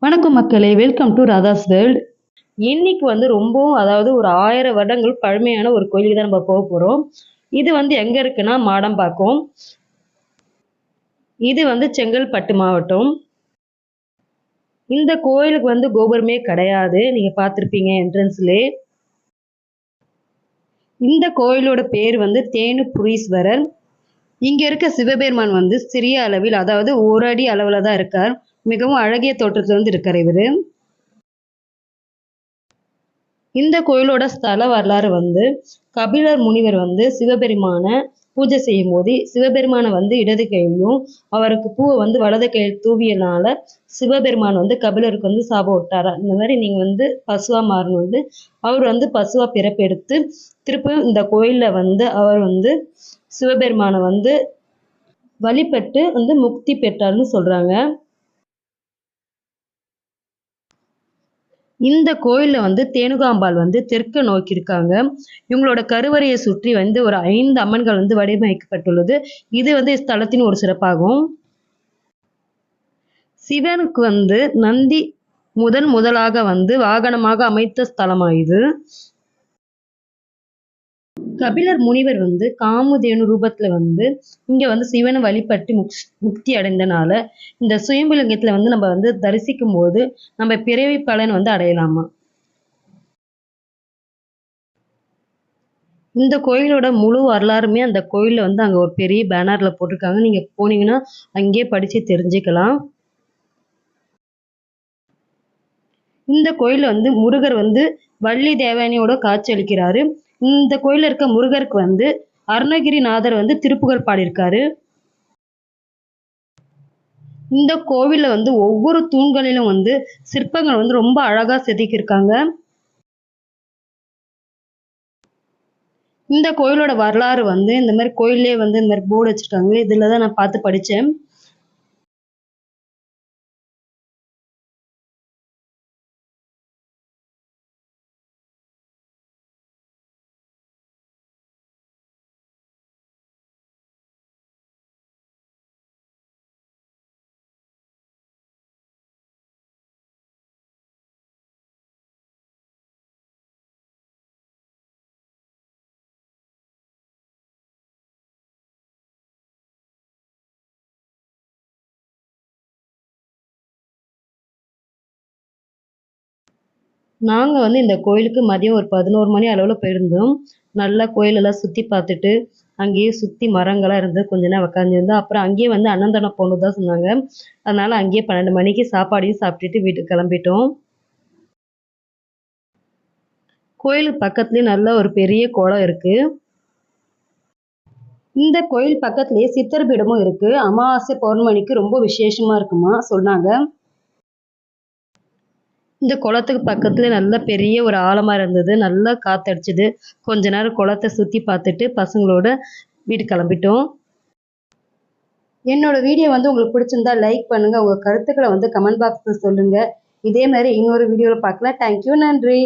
வணக்கம் மக்களே, welcome to Radha's world. இன்னைக்கு ரொம்பவும் ஒரு 1000 வருடங்கள் பழமையான ஒரு கோயிலுக்கு தான் நம்ம போக போறோம். இது எங்க இருக்குன்னா மாடம்பாக்கம். இது செங்கல்பட்டு மாவட்டம். இந்த கோயிலுக்கு கோபுரமே கிடையாது. நீங்க பார்த்திருப்பீங்க என்ட்ரன்ஸ்லயே. இந்த கோயிலோட பேர் தேனுபுரீஸ்வரர். இங்க இருக்க சிவபெருமான் சிறிய அளவில், அதாவது 1 அடி அளவுல தான் இருக்கார். மிகவும் அழகிய தோற்றத்துல இருக்கார் இவரு. இந்த கோயிலோட ஸ்தல வரலாறு கபிலர் முனிவர் சிவபெருமான பூஜை செய்யும் போது சிவபெருமான இடது கையிலும் அவருக்கு பூவை வலது கையில் தூவியனால சிவபெருமான் கபிலருக்கு சாபம் விட்டாரா. இந்த மாதிரி நீங்க பசுவா மாறணும். அவர் பசுவா பிறப்பெடுத்து திருப்பியும் இந்த கோயில்ல அவர் சிவபெருமான வழிபட்டு முக்தி பெற்றார்னு சொல்றாங்க. இந்த கோயில்ல தேனுகாம்பாள் தெற்கு நோக்கி இருக்காங்க. இவங்களோட கருவறையை சுற்றி ஒரு 5 அம்மன்கள் வடிவமைக்கப்பட்டுள்ளது. இது ஸ்தலத்தின் ஒரு சிறப்பாகும். சிவனுக்கு நந்தி முதலாக வாகனமாக அமைத்த ஸ்தலமா இது. கபிலர் முனிவர் காமதேனு ரூபத்துல இங்க சிவனை வழிபட்டு முக்தி அடைந்தனால இந்த சுயம்புலிங்கத்துல நம்ம தரிசிக்கும் போது நம்ம பிறவி பலன் அடையலாமா. இந்த கோயிலோட முழு வரலாறுமே அந்த கோயில்ல அங்க ஒரு பெரிய பேனர்ல போட்டிருக்காங்க. நீங்க போனீங்கன்னா அங்கேயே படிச்சு தெரிஞ்சுக்கலாம். இந்த கோயில்ல முருகர் வள்ளி தேவயானியோட காட்சி அளிக்கிறாரு. இந்த கோயில்ல இருக்க முருகருக்கு அருணகிரிநாதர் திருப்புகழ் பாடியிருக்காரு. இந்த கோவில்ல ஒவ்வொரு தூண்களிலும் சிற்பங்கள் ரொம்ப அழகா செதுக்கியிருக்காங்க. இந்த கோயிலோட வரலாறு இந்த மாதிரி கோயிலே இந்த மாதிரி போர்டு வச்சிருக்காங்க. இதுலதான் நான் பார்த்து படிச்சேன். நாங்க இந்த கோயிலுக்கு மதியம் ஒரு 11 மணி அளவுல போயிருந்தோம். நல்லா கோயிலெல்லாம் சுத்தி பார்த்துட்டு அங்கேயே சுத்தி மரங்களா இருந்து கொஞ்ச நேரம் உட்காந்துருந்தோம். அப்புறம் அங்கேயே அன்னதானம் போகணுன்னு தான் சொன்னாங்க. அதனால அங்கேயே 12 மணிக்கு சாப்பாடையும் சாப்பிட்டுட்டு வீட்டுக்கு கிளம்பிட்டோம். கோயிலுக்கு பக்கத்துலயே நல்ல ஒரு பெரிய குளம் இருக்கு. இந்த கோயில் பக்கத்துலயே சித்தர் பீடமும் இருக்கு. அமாவாசை பௌர்ணமிக்கு ரொம்ப விசேஷமா இருக்குமா சொன்னாங்க. இந்த குளத்துக்கு பக்கத்துல நல்ல பெரிய ஒரு ஆலமரம் இருந்தது. நல்லா காத்தடிச்சது. கொஞ்ச நேரம் குளத்தை சுத்தி பார்த்துட்டு பசங்களோட வீட்டுக்கு கிளம்பிட்டோம். என்னோட வீடியோ உங்களுக்கு பிடிச்சிருந்தா லைக் பண்ணுங்க. உங்க கருத்துக்களை கமெண்ட் பாக்ஸ்ல சொல்லுங்க. இதே மாதிரி இன்னொரு வீடியோல பார்க்கலாம். தேங்க்யூ, நன்றி.